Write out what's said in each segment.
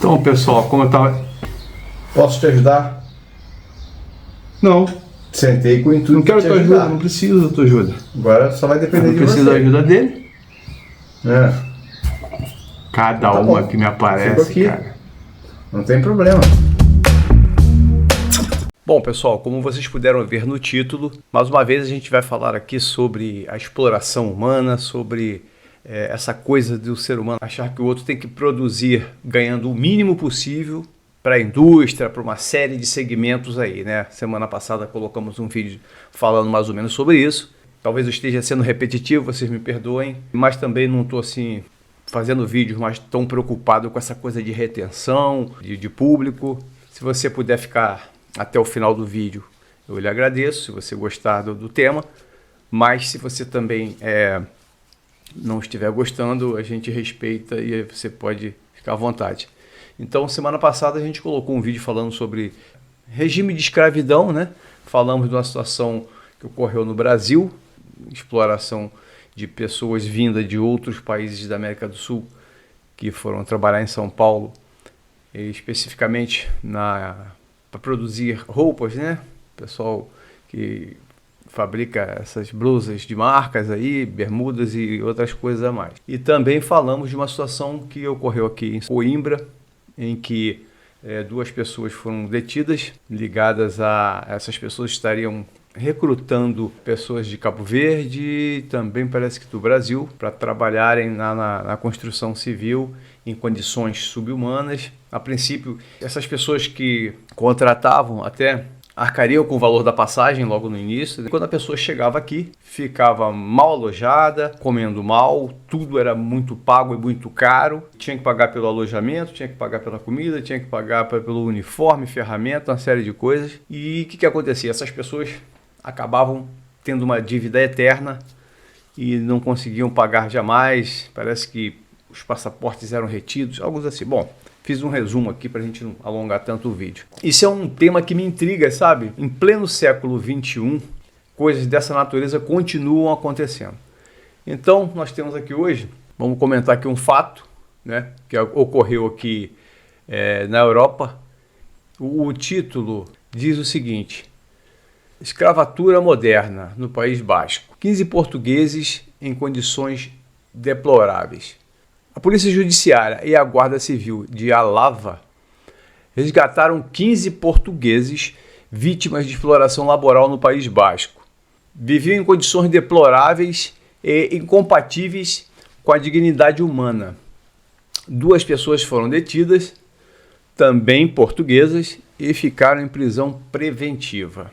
Então, pessoal, como eu tava... Posso te ajudar? Não, Sentei com o intuito não quero de te tua ajuda, ajudar. não preciso da tua ajuda. Agora só vai Eu depender não de preciso você. da ajuda dele. É, Cada Então tá uma bom. que me Fico aparece, aqui. cara. não tem problema. Bom, pessoal, como vocês puderam ver no título, mais uma vez a gente vai falar aqui sobre a exploração humana, sobre essa coisa do ser humano achar que o outro tem que produzir ganhando o mínimo possível para a indústria, para uma série de segmentos aí, né? Semana passada colocamos um vídeo falando mais ou menos sobre isso. Talvez eu esteja sendo repetitivo, vocês me perdoem, mas também não estou assim fazendo vídeos mais tão preocupado com essa coisa de retenção, de público. Se você puder ficar até o final do vídeo, eu lhe agradeço, se você gostar do tema, mas se você também não estiver gostando, a gente respeita e aí você pode ficar à vontade. Então, semana passada a gente colocou um vídeo falando sobre regime de escravidão, né? Falamos de uma situação que ocorreu no Brasil, exploração de pessoas vindas de outros países da América do Sul que foram trabalhar em São Paulo, especificamente para produzir roupas, né? Pessoal que fabrica essas blusas de marcas aí, bermudas e outras coisas a mais. E também falamos de uma situação que ocorreu aqui em Coimbra, em que duas pessoas foram detidas, ligadas a essas pessoas estariam recrutando pessoas de Cabo Verde e também parece que do Brasil para trabalharem na construção civil em condições subhumanas. A princípio, essas pessoas que contratavam até arcariam com o valor da passagem logo no início. Quando a pessoa chegava aqui, ficava mal alojada, comendo mal, tudo era muito pago e muito caro. Tinha que pagar pelo alojamento, tinha que pagar pela comida, tinha que pagar pelo uniforme, ferramenta, uma série de coisas. E o que acontecia? Essas pessoas acabavam tendo uma dívida eterna e não conseguiam pagar jamais. Parece que os passaportes eram retidos, algo assim. Bom, fiz um resumo aqui para a gente não alongar tanto o vídeo. Isso é um tema que me intriga, sabe? Em pleno século XXI, coisas dessa natureza continuam acontecendo. Então, nós temos aqui hoje, vamos comentar aqui um fato, né, que ocorreu aqui na Europa. O título diz o seguinte: escravatura moderna no País Basco. 15 portugueses em condições deploráveis. A Polícia Judiciária e a Guarda Civil de Alava resgataram 15 portugueses vítimas de exploração laboral no País Basco. Viviam em condições deploráveis e incompatíveis com a dignidade humana. 2 pessoas foram detidas, também portuguesas, e ficaram em prisão preventiva.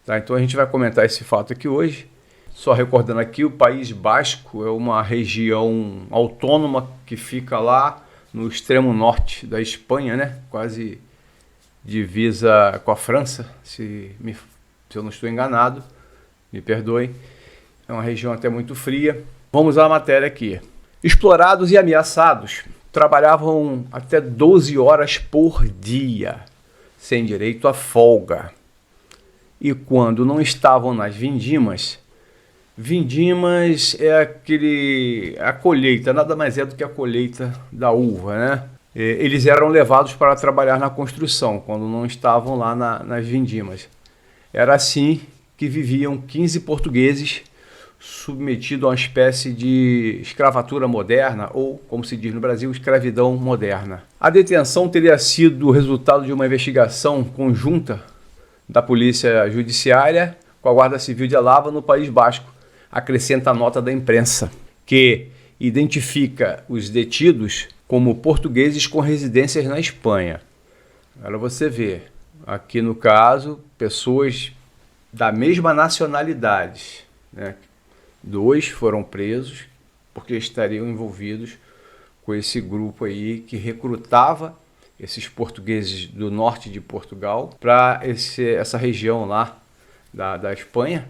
Tá, então a gente vai comentar esse fato aqui hoje. Só recordando aqui, o País Basco é uma região autônoma que fica lá no extremo norte da Espanha, né? Quase divisa com a França, se eu não estou enganado, me perdoem. É uma região até muito fria. Vamos à matéria aqui. Explorados e ameaçados, trabalhavam até 12 horas por dia, sem direito à folga. E quando não estavam nas vindimas é a colheita, nada mais é do que a colheita da uva, né? Eles eram levados para trabalhar na construção, quando não estavam lá nas vindimas. Era assim que viviam 15 portugueses submetidos a uma espécie de escravatura moderna, ou, como se diz no Brasil, escravidão moderna. A detenção teria sido resultado de uma investigação conjunta da Polícia Judiciária com a Guarda Civil de Alava no País Basco. Acrescenta a nota da imprensa, que identifica os detidos como portugueses com residências na Espanha. Agora você vê, aqui no caso, pessoas da mesma nacionalidade, né? 2 foram presos porque estariam envolvidos com esse grupo aí que recrutava esses portugueses do norte de Portugal para essa região lá da Espanha,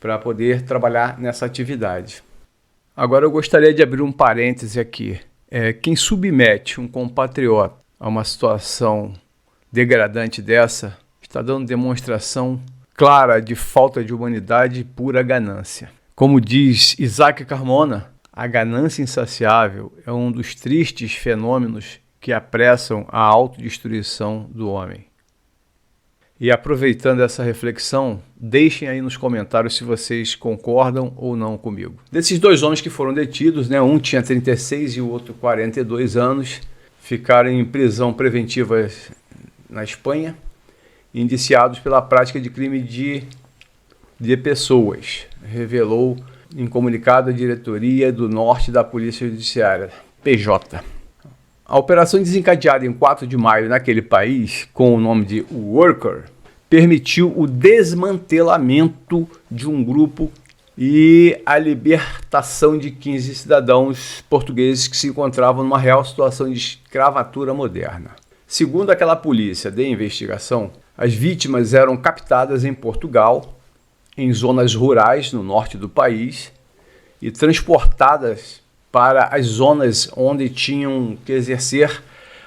para poder trabalhar nessa atividade. Agora eu gostaria de abrir um parêntese aqui. Quem submete um compatriota a uma situação degradante dessa está dando demonstração clara de falta de humanidade e pura ganância. Como diz Isaac Carmona, a ganância insaciável é um dos tristes fenômenos que apressam a autodestruição do homem. E aproveitando essa reflexão, deixem aí nos comentários se vocês concordam ou não comigo. Desses dois homens que foram detidos, né, um tinha 36 e o outro 42 anos, ficaram em prisão preventiva na Espanha, indiciados pela prática de crime de pessoas, revelou em comunicado a diretoria do Norte da Polícia Judiciária, PJ. A operação desencadeada em 4 de maio naquele país, com o nome de Worker, permitiu o desmantelamento de um grupo e a libertação de 15 cidadãos portugueses que se encontravam numa real situação de escravatura moderna. Segundo aquela polícia de investigação, as vítimas eram captadas em Portugal, em zonas rurais no norte do país, e transportadas para as zonas onde tinham que exercer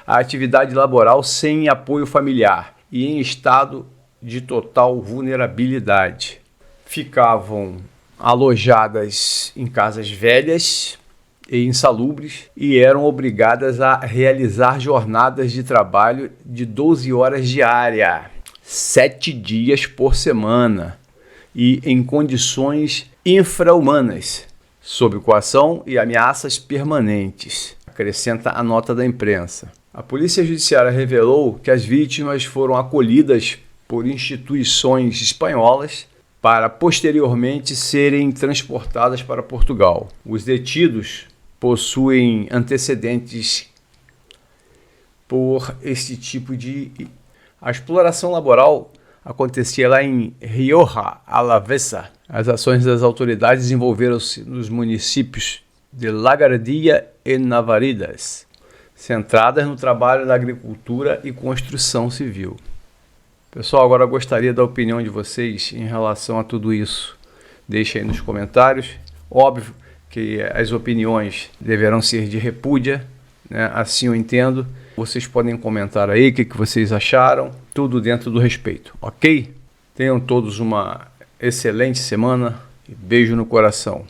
a atividade laboral sem apoio familiar e em estado de total vulnerabilidade. Ficavam alojadas em casas velhas e insalubres e eram obrigadas a realizar jornadas de trabalho de 12 horas diárias, 7 dias por semana e em condições infra-humanas, sob coação e ameaças permanentes, acrescenta a nota da imprensa. A Polícia Judiciária revelou que as vítimas foram acolhidas por instituições espanholas para posteriormente serem transportadas para Portugal. Os detidos possuem antecedentes por este tipo de... A exploração laboral acontecia lá em Rioja Alavesa. As ações das autoridades desenvolveram-se nos municípios de Lagardia e Navaridas, centradas no trabalho da agricultura e construção civil. Pessoal, agora eu gostaria da opinião de vocês em relação a tudo isso. Deixem aí nos comentários. Óbvio que as opiniões deverão ser de repúdia, né? Assim eu entendo. Vocês podem comentar aí o que vocês acharam, tudo dentro do respeito, ok? Tenham todos uma excelente semana e beijo no coração.